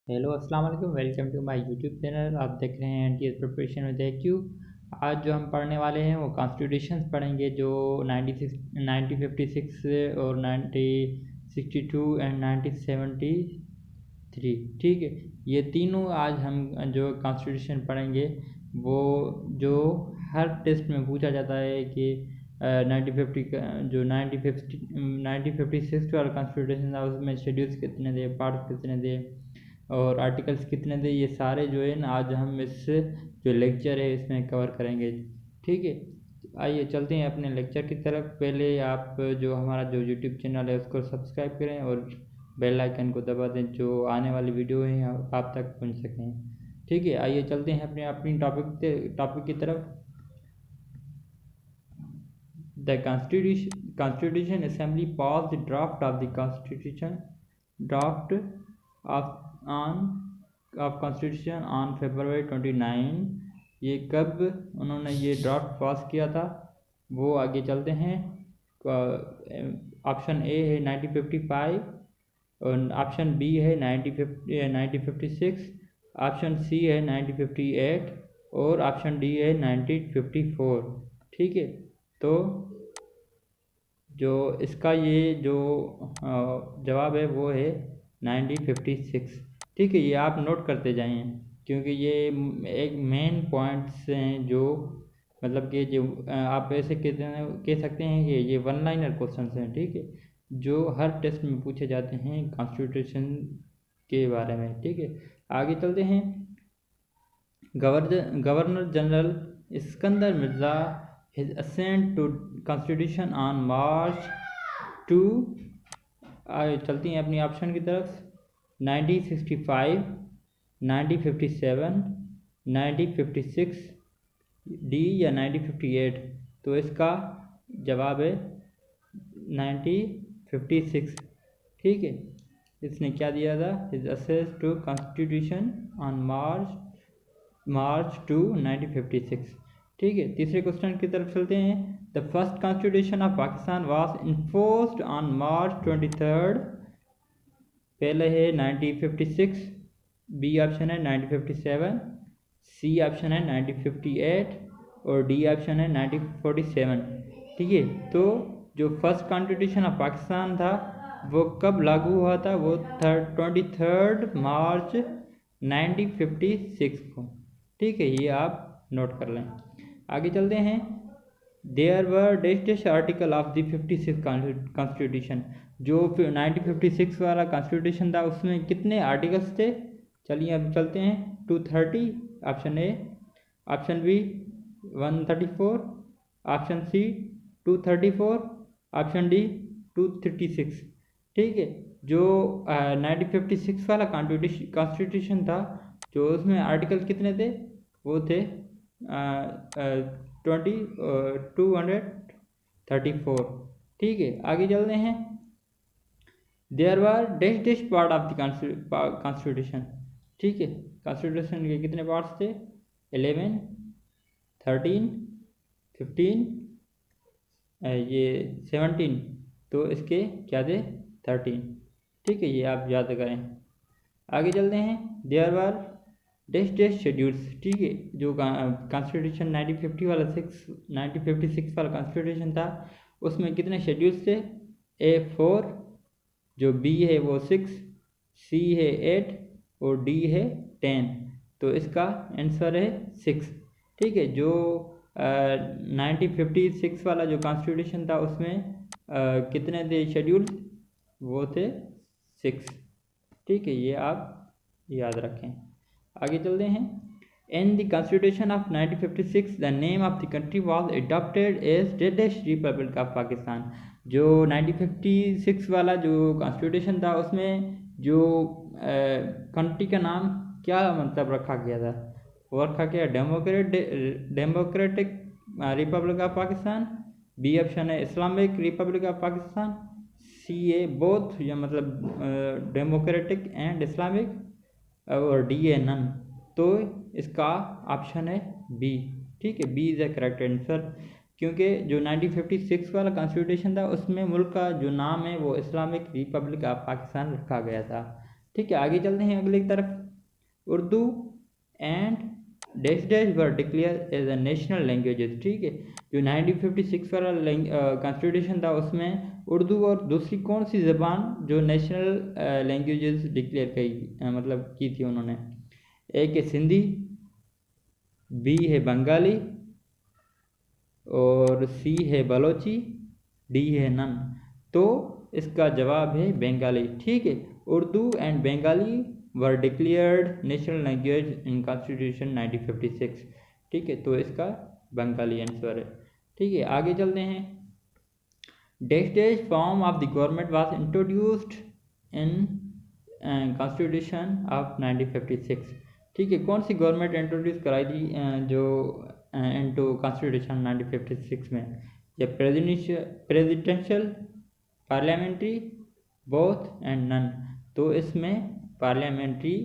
Hello अस्सलाम वालेकुम। Welcome to my YouTube channel. आप देख रहे हैं एनटीएस प्रिपरेशन विद एक्यू। आज जो हम पढ़ने वाले हैं वो कॉन्स्टिट्यूशंस पढ़ेंगे जो 1956 और 1962 एंड 1973। ठीक है, ये तीनों आज हम जो कॉन्स्टिट्यूशन पढ़ेंगे वो जो हर टेस्ट में पूछा जाता है कि 1950 का जो 1956 वाला कॉन्स्टिट्यूशन था उसमें शेड्यूल्स कितने थे, पार्ट्स कितने थे और आर्टिकल्स कितने थे, ये सारे जो है ना आज हम इस जो लेक्चर है इसमें कवर करेंगे। ठीक है, आइए चलते हैं अपने लेक्चर की तरफ। पहले आप जो हमारा जो यूट्यूब चैनल है उसको सब्सक्राइब करें और बेल आइकन को दबा दें जो आने वाली वीडियो है आप तक पहुंच सकें। ठीक है, आइए चलते हैं अपने अपनी टॉपिक की तरफ। The constitution assembly pass the draft of the constitution draft of on off constitution on फरवरी 29। ये कब उन्होंने ये ड्राफ्ट पास किया था वो आगे चलते हैं। ऑप्शन ए है 1955 और ऑप्शन बी है 1956, ऑप्शन सी है 1958 और ऑप्शन डी है 1954। ठीक है, तो जो इसका ये जो जवाब है वो है 1956। ठीक है, ये आप नोट करते जाएं क्योंकि ये एक मेन पॉइंट्स हैं जो मतलब कि जो आप ऐसे कह सकते हैं कि ये वन लाइनर क्वेश्चन हैं। ठीक है, जो हर टेस्ट में पूछे जाते हैं कॉन्स्टिट्यूशन के बारे में। ठीक है, आगे चलते हैं। Governor general Iskander Mirza his assent to constitution on March 2। आगे चलती हैं अपनी ऑप्शन की तरफ। 1965, 1957, 1956, डी या 1958। तो इसका जवाब है 1956। ठीक है, इसने क्या दिया था, his assent to constitution on March 2, 1956। ठीक है, तीसरे क्वेश्चन की तरफ चलते हैं। The first constitution of Pakistan was enforced on March 23। पहले है 1956, बी ऑप्शन है 1957, सी ऑप्शन है 1958 और डी ऑप्शन है 1947। ठीक है, तो जो फर्स्ट कॉन्स्टिट्यूशन ऑफ पाकिस्तान था वो कब लागू हुआ था, वो 23 मार्च 1956 को। ठीक है, ये आप नोट कर लें। आगे चलते हैं। There were dash article of the 56 constitution. जो 1956 वाला कॉन्स्टिट्यूशन था उसमें कितने आर्टिकल्स थे, चलिए अब चलते हैं। 230 option A, option B 134, option C 234, option D 236। ठीक है, जो 1956 वाला कॉन्स्टिट्यूशन था जो उसमें आर्टिकल कितने थे, वो थे 234। ठीक है, आगे चलते हैं। There were dash part of the constitution. ठीक है, कॉन्स्टिट्यूशन के कितने पार्ट्स थे, 11, 13, 15, ये 17। तो इसके क्या थे, 13। ठीक है, ये आप याद करें। आगे चलते हैं। There were dash schedules. ठीक है, जो कॉन्स्टिट्यूशन 1956 वाला कॉन्स्टिट्यूशन था उसमें कितने शेड्यूल्स थे, A4, जो बी है वो 6, सी है 8 और डी है 10। तो इसका आंसर है 6। ठीक है, जो 1956 वाला जो कॉन्स्टिट्यूशन था उसमें कितने थे शेड्यूल्स, वो थे 6। ठीक है, ये आप याद रखें। आगे चलते हैं। In the constitution of 1956 the name of the country was adopted as dash republic of Pakistan. जो 1956 वाला जो कॉन्स्टिट्यूशन था उसमें जो कंट्री का नाम क्या मतलब रखा गया था, वो रखा गया democratic republic of Pakistan, B option है Islamic republic of Pakistan, C A both या मतलब डेमोक्रेटिक एंड इस्लामिक और डी ए नन। तो इसका ऑप्शन है बी। ठीक है, B is the correct answer क्योंकि जो 1956 वाला कॉन्स्टिट्यूशन था उसमें मुल्क का जो नाम है वो इस्लामिक रिपब्लिक ऑफ पाकिस्तान रखा गया था। ठीक है, आगे चलते हैं अगले की तरफ। Urdu and dash dash were declare as a national languages. ठीक है, जो 1956 वाला कॉन्स्टिट्यूशन था उसमें उर्दू और दूसरी कौन सी ज़बान जो नेशनल लैंग्वेजेस डिक्लेयर मतलब की थी उन्होंने? एक है सिंधी, बी है बंगाली, और सी है बलोची, डी है नन। तो इसका जवाब है बंगाली। ठीक है, Urdu and Bengali were declared national language in constitution 1956। ठीक है, तो इसका बंगाली आंसर है। ठीक है, आगे चलते हैं। Dash dash form of the government was introduced in constitution of 1956। ठीक है, कौन सी गवर्नमेंट इंट्रोड्यूस कराई थी जो इनटू कॉन्स्टिट्यूशन 1956 में? ये presidential, parliamentary, both and none. तो इसमें parliamentary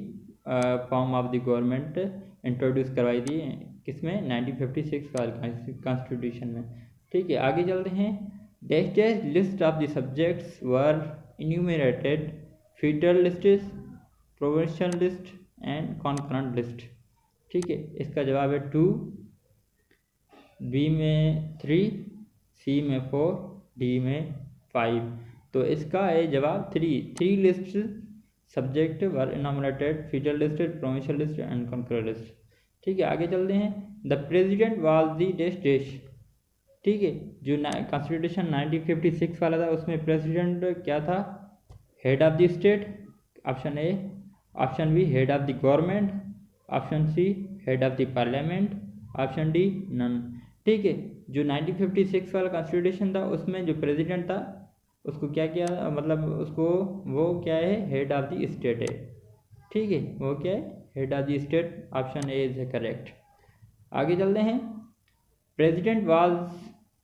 form of the government introduce करवाई थी किसमें? 1956 वाले कॉन्स्टिट्यूशन में। ठीक है, आगे चलते हैं। Dash dash list of the subjects were enumerated, federal lists, provincial list and concurrent list. ठीक है, इसका जवाब है 2, बी में 3, सी में 4, डी में 5। तो इसका है जवाब 3 list subject were enumerated, federal list, provincial list and concurrent list. ठीक है, आगे चलते हैं। The president was the dash dash. ठीक है, जो कॉन्स्टिट्यूशन 1956 वाला था उसमें प्रेसिडेंट क्या था? Head of the state, option A. Option B head of the government, option C head of the parliament, option D none. ठीक है, जो 1956 वाला कॉन्स्टिट्यूशन था उसमें जो प्रेसिडेंट था उसको क्या किया, मतलब उसको वो क्या है? हेड ऑफ द स्टेट है। ठीक है, वो क्या है? Head of the state. Option A is correct. आगे चलते हैं। President was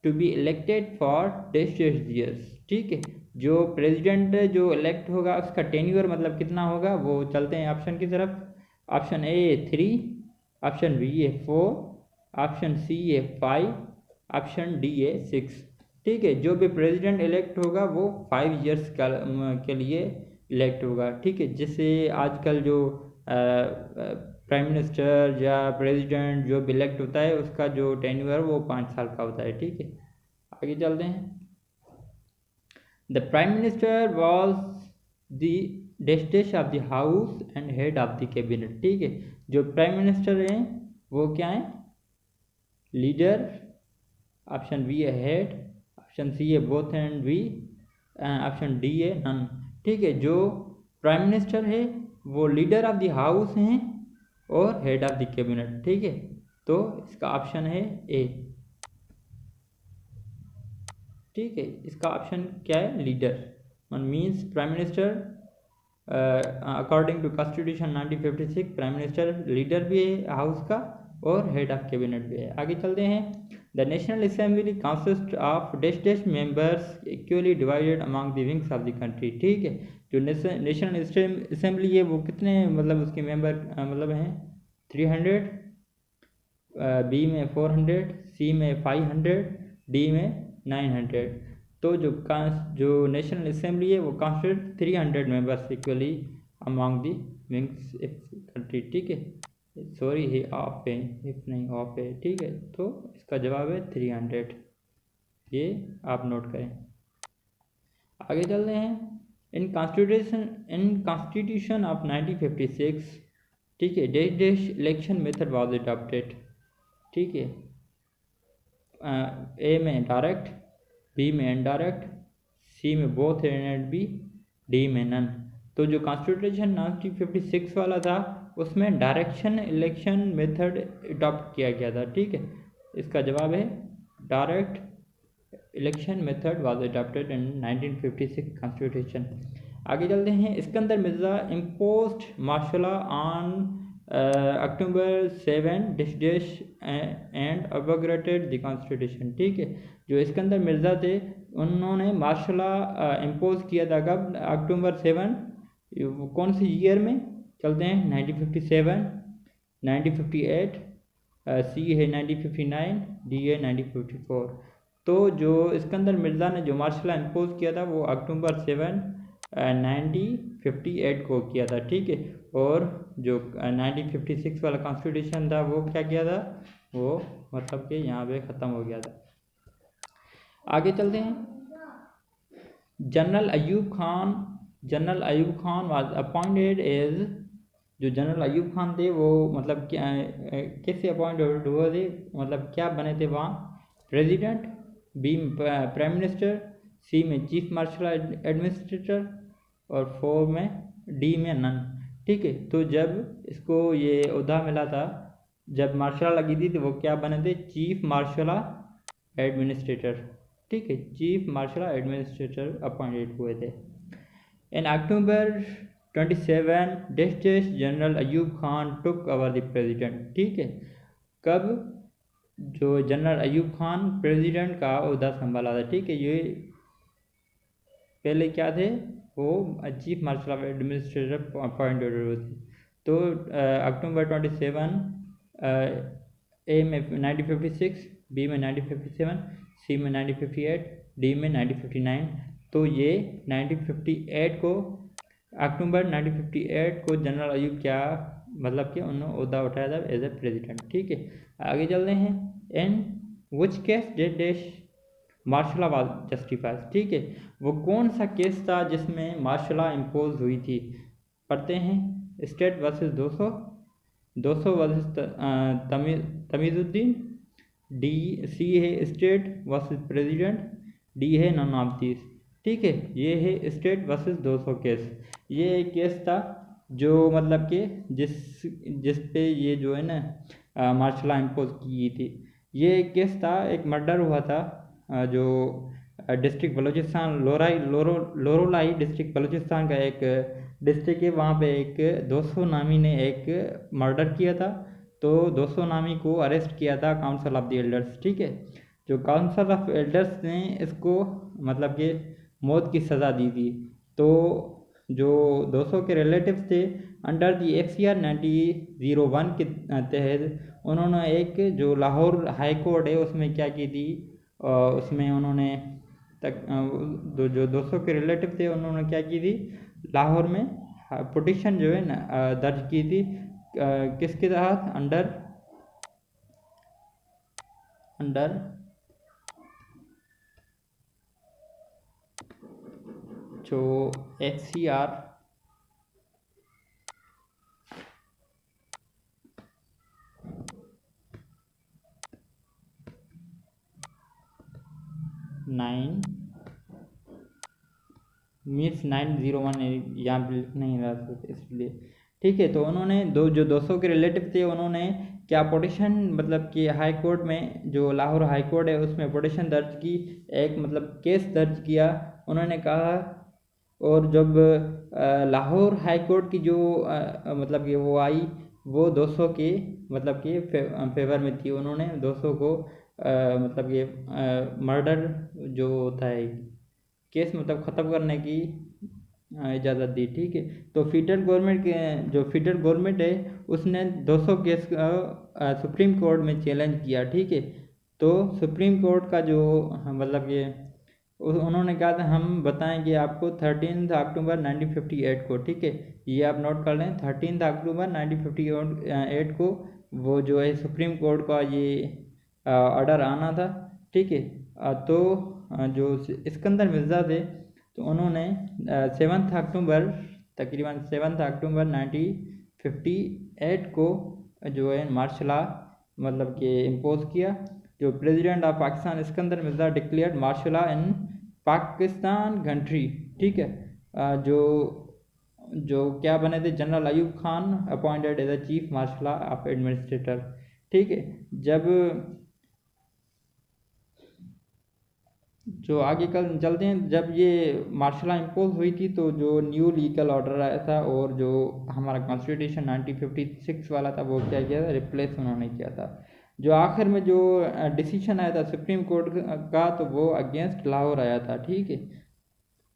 to be elected for dash years. ठीक है, जो प्रेसिडेंट जो इलेक्ट होगा उसका टेन्योर मतलब कितना होगा वो चलते हैं ऑप्शन की तरफ। ऑप्शन ए 3, ऑप्शन बी है 4, ऑप्शन सी है 5, ऑप्शन डी है 6। ठीक है, जो भी प्रेसिडेंट इलेक्ट होगा वो 5 ईयर्स के लिए इलेक्ट होगा। ठीक है, जिससे आजकल जो प्राइम मिनिस्टर या प्रेसिडेंट जो भी इलेक्ट होता है उसका जो टेन्योर वो 5 साल का होता है। ठीक है, आगे चलते हैं। The prime minister was the dash dash of the house and head of the cabinet. ठीक है, जो प्राइम मिनिस्टर हैं वो क्या है? लीडर, ऑप्शन बी है हेड, ऑप्शन सी है both and B, option D है नन। ठीक है, जो प्राइम मिनिस्टर है वो लीडर ऑफ द हाउस हैं और हेड ऑफ द कैबिनेट। ठीक है, तो इसका ऑप्शन है ए। ठीक है, इसका ऑप्शन क्या है? Leader means prime minister. According to constitution 1956 prime minister leader भी है हाउस का और हेड ऑफ कैबिनेट भी है। आगे चलते हैं। The national assembly consist of dash dash members equally divided among the wings of the country. ठीक है, जो नेशनल असेंबली है वो कितने मतलब उसके मेंबर मतलब हैं? 300, बी में 400, सी में 500, डी में 900। तो जो नेशनल असेंबली है वो कांस्टिट्यूट 300 members equally among the wings country. ठीक है, सॉरी है ऑफ है, इफ नहीं ऑफ है। ठीक है, तो इसका जवाब है 300। ये आप नोट करें। आगे चलते हैं। In constitution of 1956। ठीक है, dash dash election method was adopted. ठीक है, ए में डायरेक्ट, बी में इनडायरेक्ट, सी में बोथ एंड बी, डी में नन। तो जो कॉन्स्टिट्यूशन 1956 वाला था उसमें डायरेक्शन इलेक्शन मेथड अडॉप्ट किया गया था। ठीक है, इसका जवाब है direct election method was adopted in 1956 constitution. आगे चलते हैं। Sikandar Mirza imposed martial on October 7 dash and abrogated the constitution. ठीक है, जो सिकंदर मिर्ज़ा थे उन्होंने मार्शल इम्पोज किया था कब? अक्टूबर 7। कौन सी ईयर में? चलते हैं 1957, 1958, सी है 1959, डी है 1954। तो जो सिकंदर मिर्ज़ा ने जो मार्शल इम्पोज किया था वो अक्टूबर 7 1958 को किया था, ठीक है। और जो 1956 वाला कॉन्स्टिट्यूशन था वो क्या किया था, वो मतलब कि यहाँ पे ख़त्म हो गया था। आगे चलते हैं। General Ayub Khan was appointed as, जो जनरल अयूब खान थे वो मतलब क्या कैसे अपॉइंटेड हुए थे, मतलब क्या बने थे वहाँ, प्रेसिडेंट, बी में प्राइम मिनिस्टर, सी में चीफ मार्शल एडमिनिस्ट्रेटर और 4 में डी में नन, ठीक है। तो जब इसको ये ओहदा मिला था, जब मार्शल लगी थी तो वो क्या बने थे, चीफ मार्शल एडमिनिस्ट्रेटर, ठीक है, चीफ मार्शल एडमिनिस्ट्रेटर अपॉइंटेड हुए थे। इन अक्टूबर 27 district general Ayub Khan took over the president, ठीक है। कब जो जनरल अयूब खान प्रेसिडेंट का ओहदा संभाला था, ठीक है। ये पहले क्या थे, वो चीफ मार्शल एडमिनिस्ट्रेटर अपॉइंटेड हुए थे। तो अक्टूबर 27 ए में 1956, बी में 1957, सी में 1958, डी में 1959। तो ये 1958 को, अक्टूबर 1958 को जनरल अयूब क्या मतलब कि उन्होंने ओहदा उठाया था एज ए प्रेसिडेंट, ठीक है। आगे चलते हैं। In which case did martial law was justified, ठीक है। वो कौन सा केस था जिसमें मार्शल लॉ इम्पोज हुई थी, पढ़ते हैं। State versus 200 versus Tamizuddin, D C है स्टेट वर्सेस प्रेसिडेंट, डी है नन ऑफ दिस, ठीक है। ये है स्टेट वर्सेस 200 केस। ये एक केस था जो मतलब कि जिस पे ये जो है ना मार्शल लॉ इम्पोज की थी। ये एक केस था, एक मर्डर हुआ था जो डिस्ट्रिक्ट बलूचिस्तान लोरोलाई डिस्ट्रिक्ट बलूचिस्तान का एक डिस्ट्रिक्ट है, वहाँ पे एक 200 नामी ने एक मर्डर किया था। तो 200 नामी को अरेस्ट किया था काउंसिल ऑफ द एल्डर्स, ठीक है। जो काउंसिल ऑफ एल्डर्स ने इसको मतलब कि मौत की सज़ा दी थी। तो जो 200 के रिलेटिव्स थे, अंडर दी XCR 1901 के तहत उन्होंने एक जो लाहौर हाई कोर्ट है उसमें क्या की थी, उसमें उन्होंने जो 200 के रिलेटिव थे उन्होंने क्या की थी, लाहौर में पिटीशन जो है ना दर्ज की थी, किसके तहत, अंडर जो XCR 901 यहाँ पे लिख नहीं रहा था इसलिए, ठीक है। तो उन्होंने जो 200 के रिलेटिव थे उन्होंने क्या पिटीशन मतलब कि हाई कोर्ट में, जो लाहौर हाई कोर्ट है उसमें पिटीशन दर्ज की, एक मतलब केस दर्ज किया उन्होंने कहा। और जब लाहौर हाई कोर्ट की जो मतलब कि वो आई, वो 200 के मतलब कि फेवर में थी। उन्होंने 200 को मतलब ये मर्डर जो होता है केस मतलब ख़त्म करने की इजाज़त दी, ठीक है। तो फेडरल गवर्नमेंट के जो फेडरल गवर्नमेंट है उसने 200 केस सुप्रीम कोर्ट में चैलेंज किया, ठीक है। तो सुप्रीम कोर्ट का जो मतलब ये उन्होंने कहा था हम बताएंगे आपको 13 अक्टूबर 1958 को, ठीक है। ये आप नोट कर लें, 13 अक्टूबर 1958 को वो जो है सुप्रीम कोर्ट का ये ऑर्डर आना था, ठीक है। तो जो सिकंदर मिर्ज़ा थे तो उन्होंने 7 अक्टूबर तकरीबन 7 अक्टूबर 1958 को जो है मार्शल लॉ मतलब कि इम्पोज किया। जो president of Pakistan Sikandar Mirza declared martial law in Pakistan country, ठीक है। जो जो क्या बने थे, general Ayub Khan appointed as the chief martial law of administrator, ठीक है। जब जो आगे कल चलते हैं, जब ये मार्शल लॉ इम्पोज हुई थी तो जो न्यू लीगल ऑर्डर आया था और जो हमारा कॉन्स्टिट्यूशन 1956 वाला था वो क्या किया था, रिप्लेस उन्होंने किया था। जो आखिर में जो डिसीजन आया था सुप्रीम कोर्ट का तो वो अगेंस्ट लाहौर आया था, ठीक है।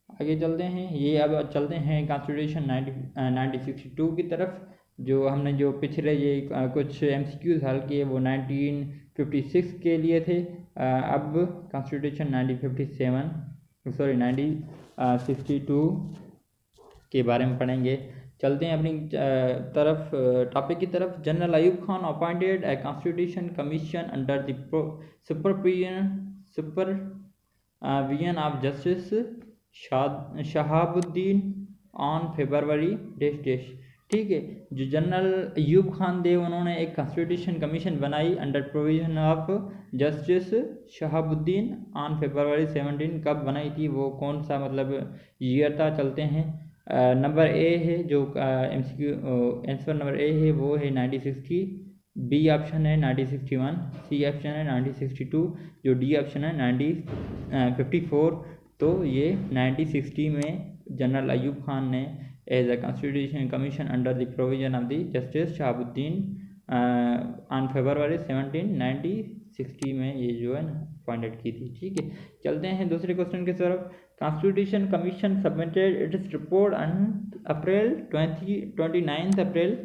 आगे चलते हैं, ये अब चलते हैं कॉन्स्टिट्यूशन 1962 की तरफ। जो हमने जो पिछले ये कुछ MCQs हल किए वो 1956 के लिए थे। अब कॉन्स्टिट्यूशन 1957 सॉरी 1962 के बारे में पढ़ेंगे। चलते हैं अपनी तरफ टॉपिक की तरफ। General Ayub Khan appointed a constitution commission under the supervision of justice Shahabuddin on February dash dash. ठीक है, जो जनरल अयूब खान थे उन्होंने एक कॉन्स्टिट्यूशन कमीशन बनाई under provision of justice Shahabuddin on February 17। कब बनाई थी, वो कौन सा मतलब ईयर था, चलते हैं। नंबर ए है जो MCQ आंसर नंबर ए है वो है 1960, बी ऑप्शन है 1961, सी ऑप्शन है 1962, जो डी ऑप्शन है 1954। तो ये 1960 में जनरल अयूब खान ने as a constitution commission under the provision of the justice Shahabuddin on February 17 1960 में ये जो है अपॉइंटेड की थी। ठीक है, चलते हैं दूसरे क्वेश्चन की तरफ। Constitution commission submitted its report on April 29 अप्रैल।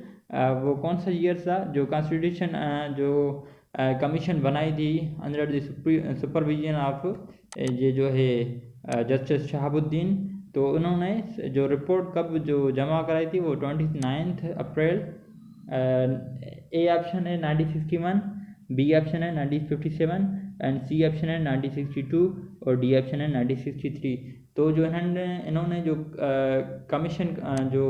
वो कौन सा ईयर था जो कॉन्स्टिट्यूशन जो कमीशन बनाई थी अंडर द सुपरविजन ऑफ ये जो है जस्टिस शहाबुद्दीन। तो उन्होंने जो रिपोर्ट कब जो जमा कराई थी वो 29 अप्रैल। ए ऑप्शन है 1961, बी ऑप्शन है 1957 एंड सी ऑप्शन है 1962 और डी ऑप्शन है 1963। तो जो इन्होंने जो कमीशन जो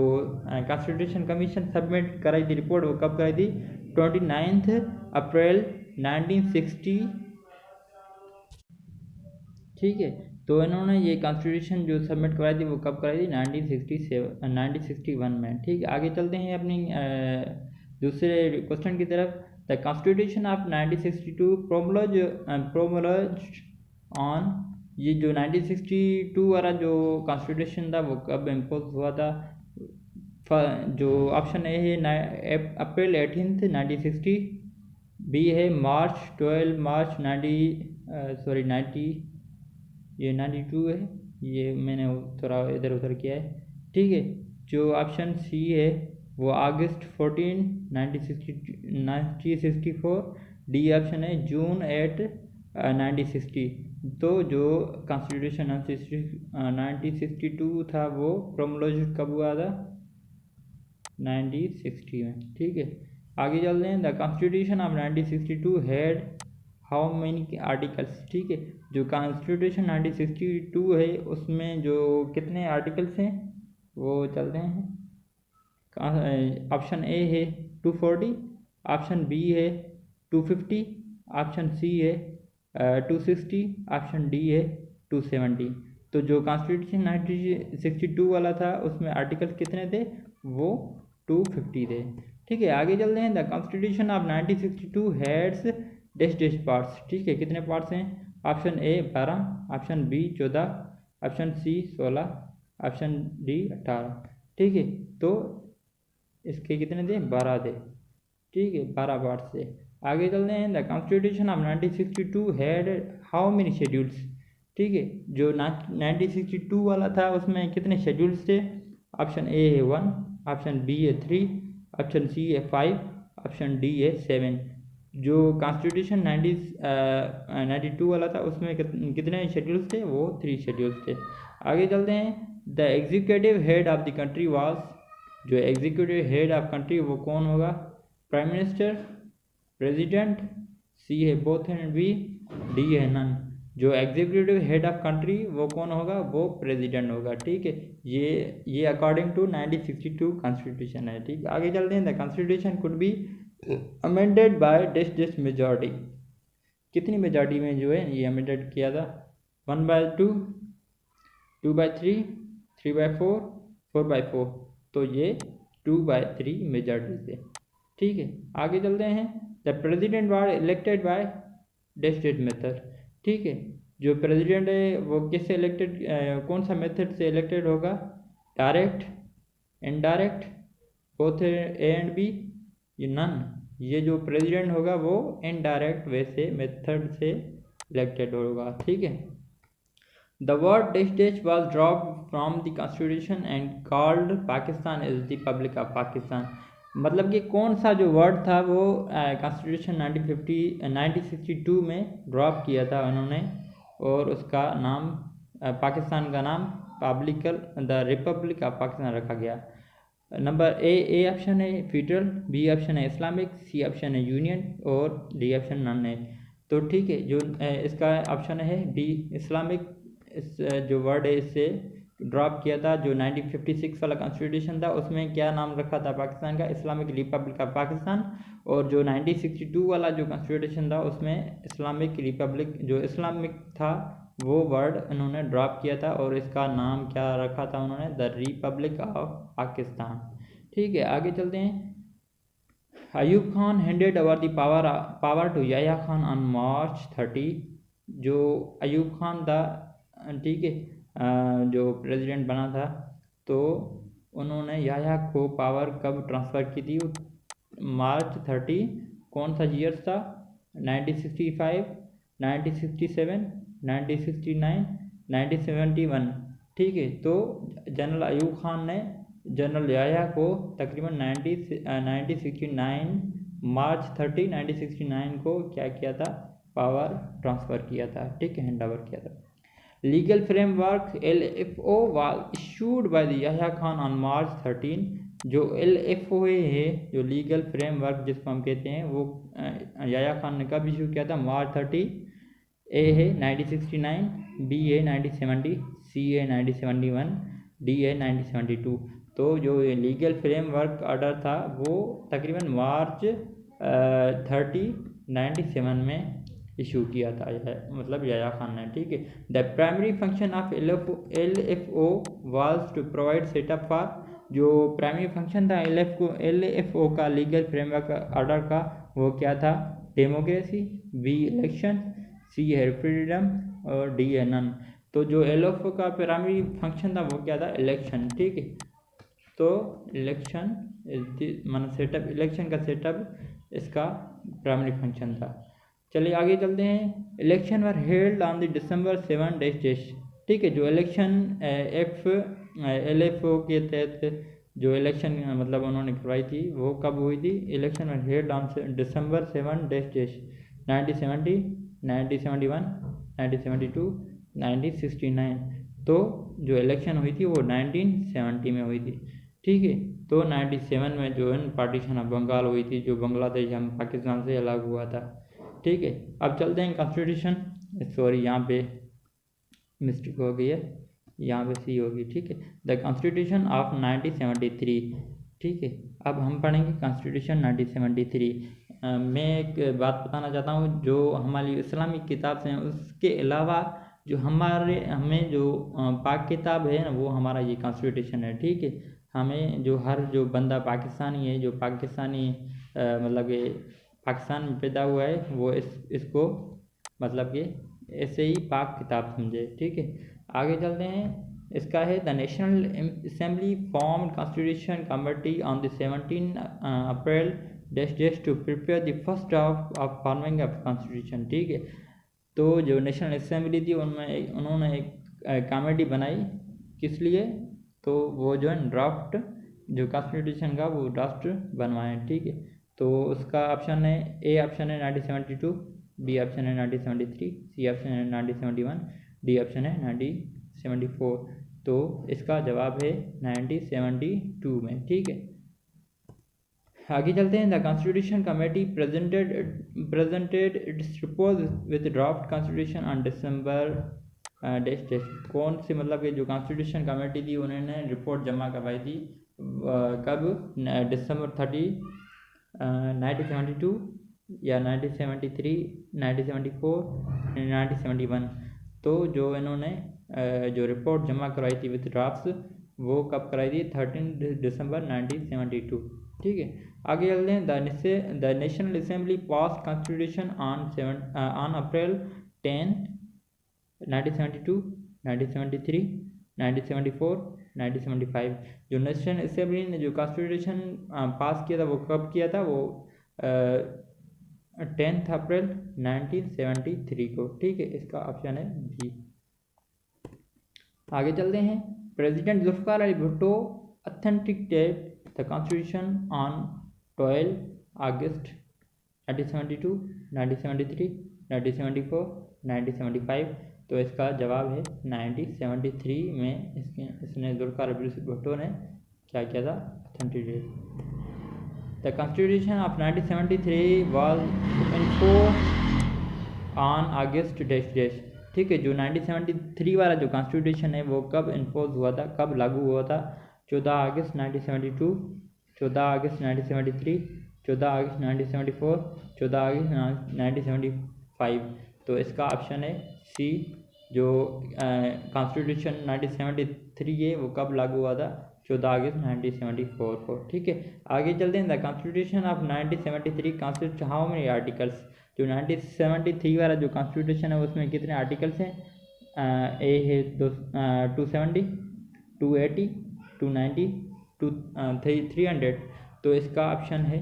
कॉन्स्टिट्यूशन कमीशन सबमिट कराई थी रिपोर्ट, वो कब कराई थी 29 अप्रैल 1960। ठीक है, तो इन्होंने ये कॉन्स्टिट्यूशन जो सबमिट कराई थी वो कब कराई थी 1961 में। ठीक है, आगे चलते हैं अपनी दूसरे क्वेश्चन की तरफ। द कॉन्स्टिट्यूशन ऑफ 1962 प्रोमोलॉज ऑन, ये जो 1962 वाला जो कॉन्स्टिट्यूशन था वो कब इम्पोज हुआ था। जो ऑप्शन ए है अप्रैल 18 1960, बी है मार्च 90 ये 92 है, ये मैंने थोड़ा इधर उधर किया है। ठीक है, जो ऑप्शन सी है वो अगस्त 14 1964, डी ऑप्शन है जून 8 1960। तो जो कॉन्स्टिट्यूशन 1962 था वो प्रोमोलॉज कब हुआ था 1960 में। ठीक है, आगे चलते हैं। The constitution of 1962 had how many articles. ठीक है, जो कॉन्स्टिट्यूशन 1962 है उसमें जो कितने आर्टिकल्स हैं वो चलते हैं। ऑप्शन ए है 240, ऑप्शन बी है 250, ऑप्शन सी है 260, ऑप्शन डी है 270। तो जो कॉन्स्टिट्यूशन 1962 वाला था उसमें आर्टिकल्स कितने थे, वो 250 थे। ठीक है, आगे चलते हैं। The constitution of 1962 has dash parts. ठीक है, कितने पार्ट्स हैं, option A 12, option B 14, option C 16, option D 18। ठीक है, तो इसके कितने थे, 12 थे। ठीक है, 12 पार्ट्स थे। आगे चलते हैं। The constitution of 1962 had how many schedules. ठीक है, जो 1962 वाला था उसमें कितने शेड्यूल्स थे। ऑप्शन ए है 1, ऑप्शन बी है 3, ऑप्शन सी है 5, ऑप्शन डी है 7। जो कॉन्स्टिट्यूशन 92 वाला था उसमें कितने शेड्यूल्स थे, वो 3 शेड्यूल्स थे। आगे चलते हैं। The executive head of the country was, जो एग्जीक्यूटिव हेड ऑफ कंट्री वो कौन होगा, प्राइम मिनिस्टर, प्रेसिडेंट, सी है बोथ एंड बी, डी है नन। जो एग्जीक्यूटिव हेड ऑफ कंट्री वो कौन होगा, वो प्रेसिडेंट होगा। ठीक है, ये अकॉर्डिंग टू 1962 कॉन्स्टिट्यूशन है। ठीक, आगे चलते हैं। The constitution could be amended by dash majority. कितनी मेजॉरिटी में जो है ये अमेंडेड किया था, 1/2, 2/3, 3/4, 4/4। तो ये 2/3 मेजॉरिटी थे। ठीक है, आगे चलते हैं। The president war elected by dash method. ठीक है, जो प्रेसिडेंट है वो किससे इलेक्टेड, कौन सा मेथड से इलेक्टेड होगा, direct, indirect, both A and B, ये नन। ये जो प्रेसिडेंट होगा वो इनडायरेक्ट वे से मेथड से इलेक्टेड होगा। ठीक है, the word dash was dropped from the constitution and called Pakistan as the Republic of Pakistan। मतलब कि कौन सा जो वर्ड था वो कॉन्स्टिट्यूशन 1962 में ड्रॉप किया था उन्होंने, और उसका नाम पाकिस्तान का नाम द रिपब्लिक ऑफ पाकिस्तान रखा गया। नंबर ए ऑप्शन है फेडरल, बी ऑप्शन है इस्लामिक, सी ऑप्शन है यूनियन और डी ऑप्शन नन है। तो ठीक है, जो इसका ऑप्शन है बी इस्लामिक, इस जो वर्ड है इससे ड्रॉप किया था। जो 1956 वाला कॉन्स्टिट्यूशन था उसमें क्या नाम रखा था पाकिस्तान का, इस्लामिक रिपब्लिक ऑफ पाकिस्तान। और जो 1962 वाला जो कॉन्स्टिट्यूशन था उसमें इस्लामिक रिपब्लिक, जो इस्लामिक था वो वर्ड उन्होंने ड्रॉप किया था और इसका नाम क्या रखा था उन्होंने, द रिपब्लिक ऑफ पाकिस्तान। ठीक है, आगे चलते हैं। Ayub Khan handed over the power to Yahya Khan on March 30। जो अयूब खान था, ठीक है, जो प्रेसिडेंट बना था, तो उन्होंने याह्या को पावर कब ट्रांसफ़र की थी, मार्च 30। कौन सा ईयर था, 1965, 1967, 1969, 1971। ठीक है, तो जनरल अयूब खान ने जनरल याह्या को तकरीबन 1969 मार्च 30 1969 को क्या किया था, पावर ट्रांसफ़र किया था। ठीक है, हैंड ओवर किया था। Legal framework LFO was issued by the Yahya Khan on March 13। जो LFO है, जो लीगल फ्रेमवर्क जिसको हम कहते हैं, वो याह्या खान ने कब इशू किया था, मार्च 30। ए है 1969, बी है 1970, सी है 1971, डी है 1972। तो जो ये लीगल फ्रेमवर्क ऑर्डर था वो तकरीबन मार्च 30 97 में इशू किया था, मतलब याह्या खान ने। ठीक है, the primary function of LFO was to provide setup for, जो प्राइमरी फंक्शन था LFO का लीगल फ्रेमवर्क ऑर्डर का, वो क्या था, डेमोक्रेसी, बी इलेक्शन, सी है फ्रीडम और डी है नन। तो जो LFO का प्राइमरी फंक्शन था वो क्या था, इलेक्शन। ठीक है, तो इलेक्शन मान सेटअप, इलेक्शन का सेटअप इसका प्राइमरी फंक्शन था। चलिए आगे चलते हैं। Election were held on the December 7 dash. ठीक है, जो इलेक्शन LFO के तहत जो इलेक्शन मतलब उन्होंने करवाई थी वो कब हुई थी, election were held on December 7 dash 1970, 1971, 1972, 1969। तो जो इलेक्शन हुई थी वो 1970 में हुई थी। ठीक है, तो 97 में जो है पार्टीशन ऑफ बंगाल हुई थी, जो बांग्लादेश हम पाकिस्तान से अलग हुआ था। ठीक है, अब चलते हैं कॉन्स्टिट्यूशन। सॉरी, यहाँ पे मिस्टेक हो गई है, यहाँ पे सी होगी। ठीक है, द कॉन्स्टिट्यूशन ऑफ 1973। ठीक है, अब हम पढ़ेंगे कॉन्स्टिट्यूशन 1973। मैं एक बात बताना चाहता हूँ, जो हमारी इस्लामिक किताब से हैं उसके अलावा जो हमें जो पाक किताब है ना, वो हमारा ये कॉन्स्टिट्यूशन है। ठीक है, हमें जो हर जो बंदा पाकिस्तानी है, जो पाकिस्तानी मतलब कि पाकिस्तान में पैदा हुआ है, वो इसको मतलब कि ऐसे ही पाक किताब समझे। ठीक है, आगे चलते हैं। इसका है the national assembly form constitution committee on the 17 April dash to prepare the first draft of forming of constitution. ठीक है, तो जो नेशनल असेंबली थी उनमें उन्होंने एक कमेटी बनाई, किस लिए, तो वो जो है ड्राफ्ट जो कॉन्स्टिट्यूशन का वो ड्राफ्ट बनवाएं। ठीक है, तो उसका ऑप्शन है, ए ऑप्शन है 1972, बी ऑप्शन है 1973, सी ऑप्शन है 1971, डी ऑप्शन है 1974। तो इसका जवाब है 1972 में। ठीक है, आगे चलते हैं। The constitution committee presented its report with draft constitution on December dash. कौन सी मतलब कि जो कॉन्स्टिट्यूशन कमेटी थी उन्होंने रिपोर्ट जमा करवाई थी कब, December 30 1972 या 1973, 1974, 1971। तो जो इन्होंने जो रिपोर्ट जमा करवाई थी विद ड्राफ्ट्स, वो कब कराई थी, 13 दिसंबर 1972। ठीक है, आगे चलते हैं। The national assembly pass constitution on April 10 1972, 1973, 1974, 1975। जो नेशनल असेंबली ने जो कॉन्स्टिट्यूशन पास किया था वो कब किया था, वो 10 अप्रैल 1973 को। ठीक है, इसका ऑप्शन है बी। आगे चलते हैं। President Zulfikar Ali Bhutto authenticated the constitution on 12 August 1972, 1973, 1974, 1975। तो इसका जवाब है 1973 में इसने जुल्फ़िकार अली भुट्टो ने क्या किया था, authenticate. The constitution of 1973 was enforced on August dash dash. ठीक है, जो 1973 वाला जो कॉन्स्टिट्यूशन है वो कब इन्फोर्स हुआ था, कब लागू हुआ था? 14 अगस्त 1972, 14 अगस्त 1973, 14 अगस्त 1974, 14 अगस्त 1975। तो इसका ऑप्शन है सी, जो कॉन्स्टिट्यूशन 1973 है वो कब लागू हुआ था? 14 अगस्त 1974 को। ठीक है, आगे चलते हैं। The constitution of 1973 constitute how many articles. जो 1973 वाला जो कॉन्स्टिट्यूशन है उसमें कितने आर्टिकल्स हैं? ए है 270, 280, 290, 300। तो इसका ऑप्शन है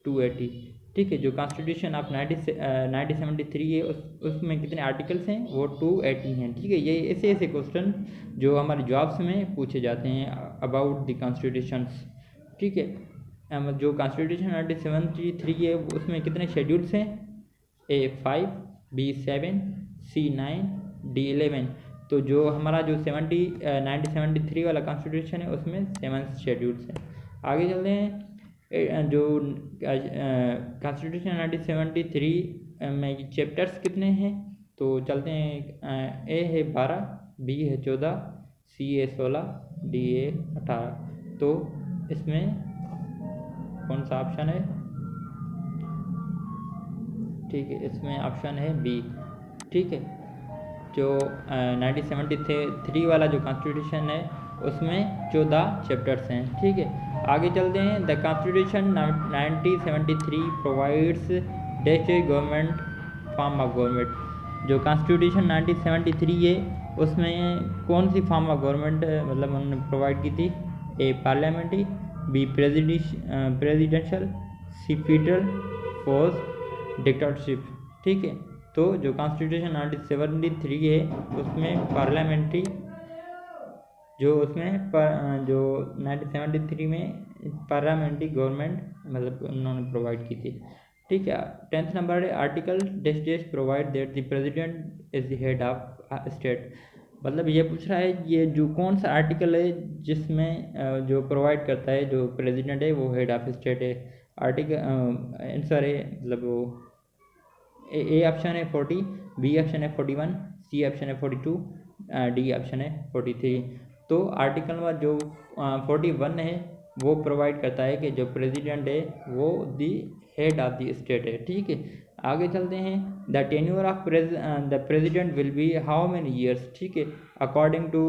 280। ठीक है, जो कॉन्स्टिट्यूशन ऑफ 1973 है उसमें कितने आर्टिकल्स हैं? वो 280 हैं। ठीक है, ये ऐसे ऐसे क्वेश्चन जो हमारे जॉब्स में पूछे जाते हैं अबाउट द कॉन्स्टिट्यूशंस। ठीक है, जो कॉन्स्टिट्यूशन 1973 है उसमें कितने शेड्यूल्स हैं? A5, B7, C9, D11। तो जो हमारा जो 1973 वाला कॉन्स्टिट्यूशन है उसमें 7 शेड्यूल्स हैं। आगे चलते हैं। जो कॉन्स्टिट्यूशन 1973 में चैप्टर्स कितने हैं? तो चलते हैं। ए है 12, बी है 14, सी है 16, डी है 18। तो इसमें कौन सा ऑप्शन है? ठीक है, इसमें ऑप्शन है बी। ठीक है, जो 1973 वाला जो कॉन्स्टिट्यूशन है उसमें 14 चैप्टर्स हैं। ठीक है, आगे चलते हैं। The constitution 1973 provides dash government form of government. जो कॉन्स्टिट्यूशन 1973 है उसमें कौन सी फॉर्म ऑफ गवर्नमेंट मतलब उन्होंने प्रोवाइड की थी? ए पार्लियामेंट्री, बी प्रेसिडेंशियल, सी फेडरल, फोर्स डिक्टेटरशिप। ठीक है, तो जो कॉन्स्टिट्यूशन 1973 है उसमें पार्लियामेंट्री, जो 1973 में पार्लियामेंट्री गवर्नमेंट मतलब उन्होंने प्रोवाइड की थी। ठीक है, 10th नंबर है article dash dash provide that the president is the head of state. मतलब ये पूछ रहा है ये जो कौन सा आर्टिकल है जिसमें जो प्रोवाइड करता है जो प्रेसिडेंट है वो हेड ऑफ स्टेट है। आर्टिकल आंसर है मतलब वो ए ऑप्शन है 40, बी ऑप्शन है 41, सी ऑप्शन है 42, डी ऑप्शन है 43। तो आर्टिकल नंबर जो 41 है वो प्रोवाइड करता है कि जो प्रेसिडेंट है वो the head of the state है। ठीक है, आगे चलते हैं। The tenure of the president will be how many years. ठीक है, according to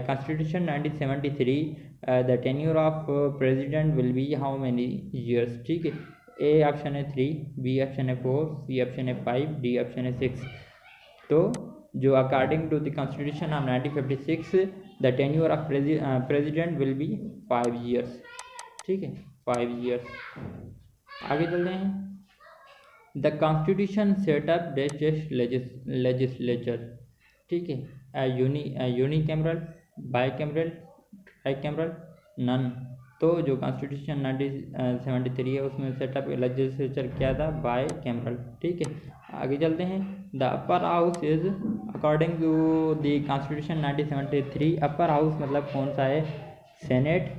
constitution 1973 the tenure of president will be how many years. ठीक है, ए ऑप्शन है 3, बी ऑप्शन है 4, सी ऑप्शन है 5, डी ऑप्शन है 6। तो जो according to the constitution of 1956 the tenure of president will be 5 years. ठीक है, 5 ईयर्स। आगे चलते हैं। The constitution setup dash legislature. ठीक है, यूनिकैमरल, बाईकैमरल, ट्राईकैमरल, नन। तो जो कॉन्स्टिट्यूशन 1973 है उसमें सेटअप लेजिस्लेचर क्या था? Bicameral. ठीक है, आगे चलते हैं। The upper house is according to the constitution 1973 upper house मतलब कौन सा है? सेनेट,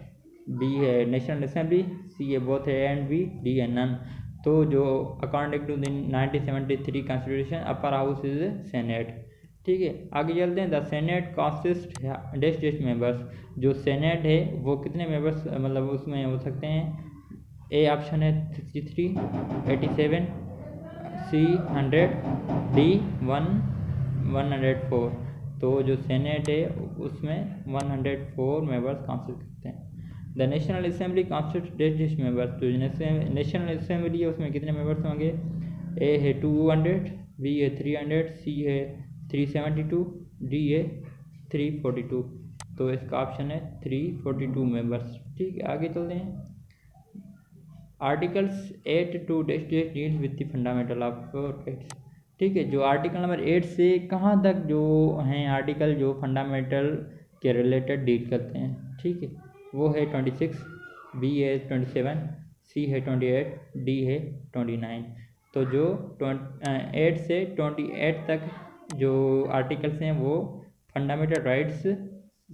बी है नेशनल असेंबली, सी है both A and B, D है नन। तो जो according to the 1973 constitution upper house is senate. ठीक है, आगे चलते हैं। The senate consist dash dash members. जो सेनेट है वो कितने मेंबर्स मतलब उसमें हो सकते हैं? ए ऑप्शन है 63, 87, सी 100, डी 104। तो जो सेनेट है उसमें 104 मेंबर्स कांस्टिट्यूट करते हैं। The national assembly constitute dash dash members. तो नेशनल असेंबली है उसमें कितने मेंबर्स होंगे? ए है 200, बी है 300, सी है 372, डी है 342। तो इसका ऑप्शन है 342 मेंबर्स। ठीक है, आगे चलते हैं। Articles 8 to dash dash deals with the fundamental of rights. ठीक है, जो आर्टिकल नंबर 8 से कहाँ तक जो हैं आर्टिकल जो फंडामेंटल के रिलेटेड डील करते हैं। ठीक है, वो है 26, बी है 27, सी है 28, डी है 29। तो जो 8 से 28 तक जो आर्टिकल्स हैं वो फंडामेंटल राइट्स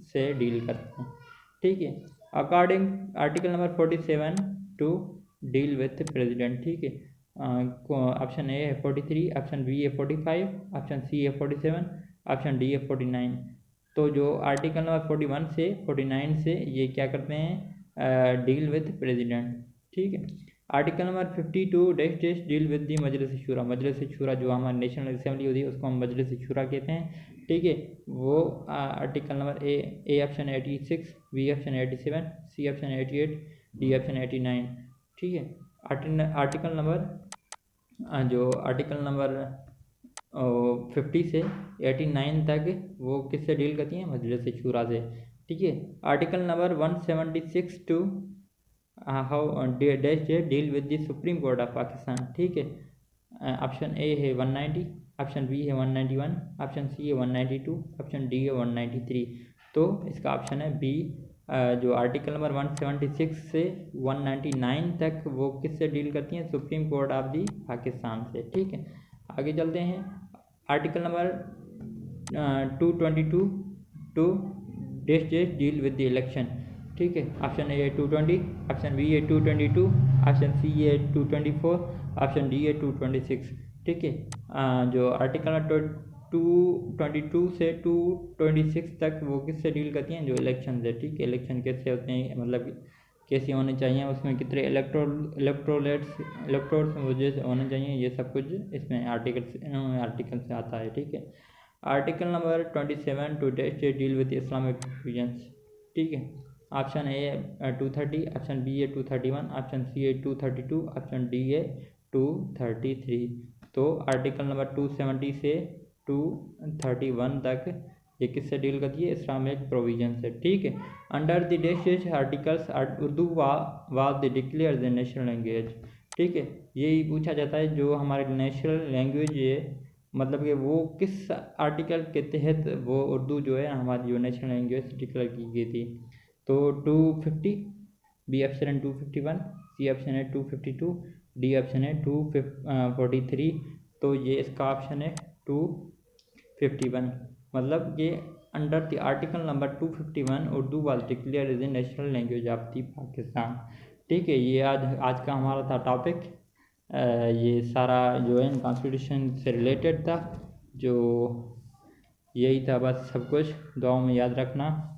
से डील करते हैं, ठीक है। According article number 47 to deal with president, ठीक है। ऑप्शन ए है 43, ऑप्शन बी है 45, ऑप्शन सी है 47, ऑप्शन डी है 49। तो जो आर्टिकल नंबर 41 से 49 से ये क्या करते हैं, डील विथ प्रेसिडेंट, ठीक है। Article number 52 dash dash deal with the Majlis Shura. Majlis शूरा जो हमारी नेशनल असेंबली होती है उसको हम मजलिस शूरा कहते हैं, ठीक है। वो article number A option 86, B option 87, C option 88, D option 89, ठीक है। आर्टिकल नंबर जो आर्टिकल नंबर 50 से 89 तक वो किससे डील करती हैं, मजलिस शूरा से, ठीक है। Article number 176 to how dash deal with the supreme court of Pakistan, ठीक है। ऑप्शन ए है 190, ऑप्शन बी है 191, ऑप्शन सी है 192, ऑप्शन डी है 193। तो इसका ऑप्शन है बी। जो आर्टिकल नंबर 176 से 199 तक वो किससे डील करती हैं, supreme court of the Pakistan से, ठीक है। आगे चलते हैं। Article number 222 to dash dash deal with the election, ठीक है। ऑप्शन ए 220, ऑप्शन बी है 222, ऑप्शन सी है 224, ऑप्शन डी है 226, ठीक है। जो आर्टिकल नंबर 222 से 226 तक वो किससे डील करती हैं, जो इलेक्शन से, ठीक है। इलेक्शन कैसे होते हैं, मतलब कैसे होने चाहिए, उसमें कितने इलेक्ट्रोड्स वजह होने चाहिए, ये सब कुछ इसमें आर्टिकल से आता है, ठीक है। Article number 27 to deal with Islamic religions, ठीक है। ऑप्शन ए 230, ऑप्शन बी है 231, ऑप्शन सी है 232, ऑप्शन डी है 233। तो आर्टिकल नंबर 270 से 231 तक ये किससे डील करती है, इस्लामिक प्रोविजन से, ठीक है। Under the dash articles Urdu was the declare the national language, ठीक है। यही पूछा जाता है जो हमारे नेशनल लैंग्वेज है, मतलब कि वो किस आर्टिकल के तहत वो उर्दू जो है हमारी जो नेशनल लैंग्वेज डिक्लेयर की गई थी। तो 250, बी ऑप्शन है 251, सी ऑप्शन है 252, डी ऑप्शन है 243। तो ये इसका ऑप्शन है 251, मतलब ये under the article number 251 Urdu was declared as a national language of the Pakistan, ठीक है। ये आज का हमारा था टॉपिक। ये सारा जो है कॉन्स्टिट्यूशन से रिलेटेड था, जो यही था बस सब कुछ। दुआओं में याद रखना।